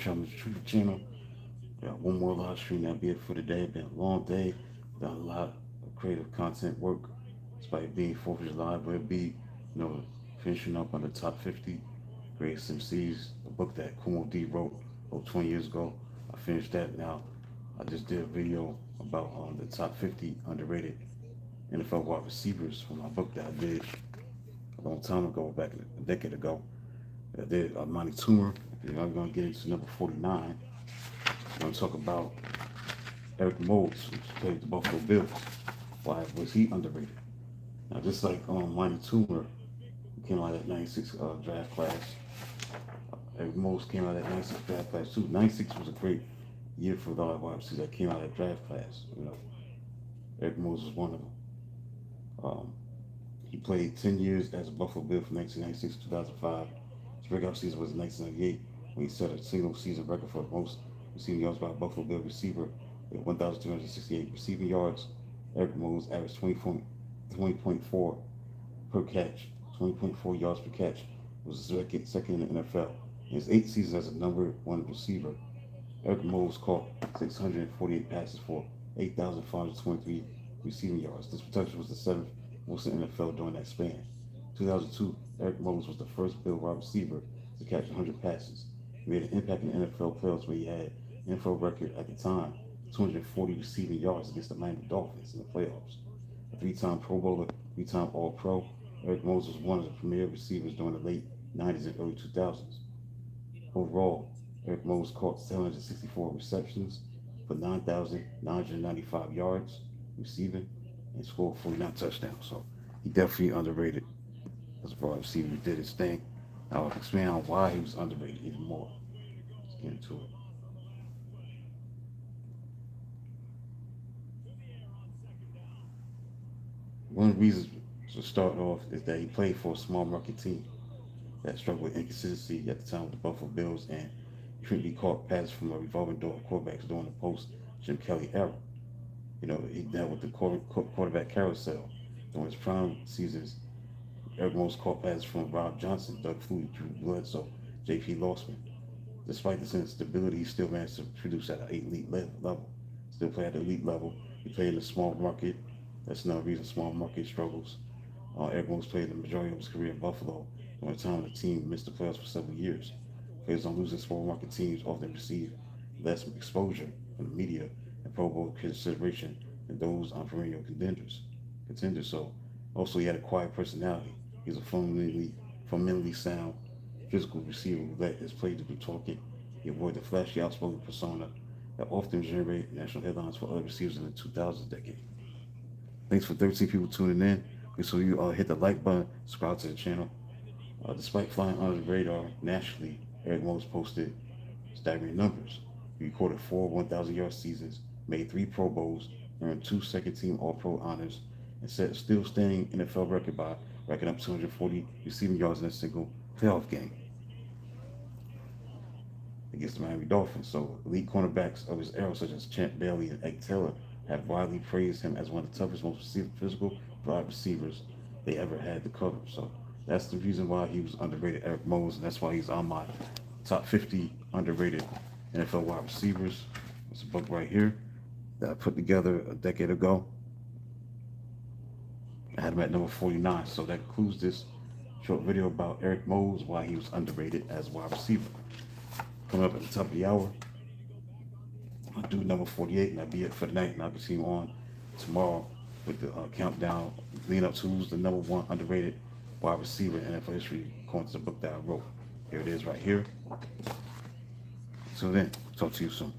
sure I'm the channel. Got one more live stream. That'll be it for today. Been a long day. Done a lot of creative content work. Despite being 4th of July, but it'll be, finishing up on the top 50 greatest MCs, the book that Kumo D wrote over 20 years ago. I finished that now. I just did a video about the top 50 underrated NFL wide receivers from my book that I did a long time ago, back a decade ago. I did Monty Toomer. I'm going to get into number 49. I'm going to talk about Eric Moulds, who played the Buffalo Bills. Why was he underrated? Now, just like Monty Toomer, who came out of that 96 draft class, Eric Moulds came out of that 96 draft class too. 96 was a great year for the wide receivers that came out of that draft class. Eric Moulds was one of them. He played 10 years as a Buffalo Bill from 1996 to 2005. His breakout season was in 1998 when he set a single season record for most receiving yards by a Buffalo Bill receiver with 1,268 receiving yards. Eric Moulds averaged 20.4 per catch, 20.4 yards per catch. Was second in the NFL. In his 8 seasons as a number 1 receiver, Eric Moulds caught 648 passes for 8,523 receiving yards. This production was the 7th most in the NFL during that span. 2002, Eric Moulds was the first Bill wide receiver to catch 100 passes. He made an impact in the NFL playoffs where he had an NFL record at the time, 240 receiving yards against the Miami Dolphins in the playoffs. A 3-time Pro Bowler, 3-time All-Pro, Eric Moulds was one of the premier receivers during the late 90s and early 2000s. Overall, Eric Moulds caught 764 receptions for 9,995 yards receiving and scored 49 touchdowns. So he definitely underrated as a broad receiver. He did his thing. I'll expand on why he was underrated even more. Let's get into it. One of the reasons to start off is that he played for a small market team that struggled with inconsistency at the time with the Buffalo Bills, and he couldn't be caught passes from a revolving door of quarterbacks during the post-Jim Kelly era. He dealt with the quarterback carousel. During his prime seasons, Eric Moulds caught passes from Rob Johnson, Doug Flutie, Drew Bledsoe, J.P. Losman. Despite this instability, he still managed to produce at an elite level. Still play at the elite level. He played in a small market. That's another reason small market struggles. Eric Moulds played the majority of his career in Buffalo during a time when the team missed the playoffs for several years. Players on losing small market teams often receive less exposure from the media and Pro Bowl consideration than those on perennial contenders. So, also he had a quiet personality. He's a fundamentally sound, physical receiver who let his play do the talking. He avoided the flashy, outspoken persona that often generated national headlines for other receivers in the 2000s decade. Thanks for 13 people tuning in. Make sure you hit the like button, subscribe to the channel. Despite flying under the radar nationally, Eric Moulds posted staggering numbers. He recorded 4 1,000-yard seasons, made 3 Pro Bowls, earned 2 second-team All-Pro honors, and set a still-standing NFL record by racking up 240 receiving yards in a single playoff game against the Miami Dolphins. So elite cornerbacks of his era, such as Champ Bailey and Ike Taylor, have widely praised him as one of the toughest, most physical wide receivers they ever had to cover. So that's the reason why he was underrated, Eric Moulds, and that's why he's on my top 50 underrated NFL wide receivers. It's a book right here that I put together a decade ago. I had him at number 49. So that concludes this short video about Eric Moulds, why he was underrated as a wide receiver. Coming up at the top of the hour, I'll do number 48, and that'll be it for tonight. And I'll continue on tomorrow with the countdown, leading up to who's the number 1 underrated wide receiver in NFL history, according to the book that I wrote. Here it is right here. So then, talk to you soon.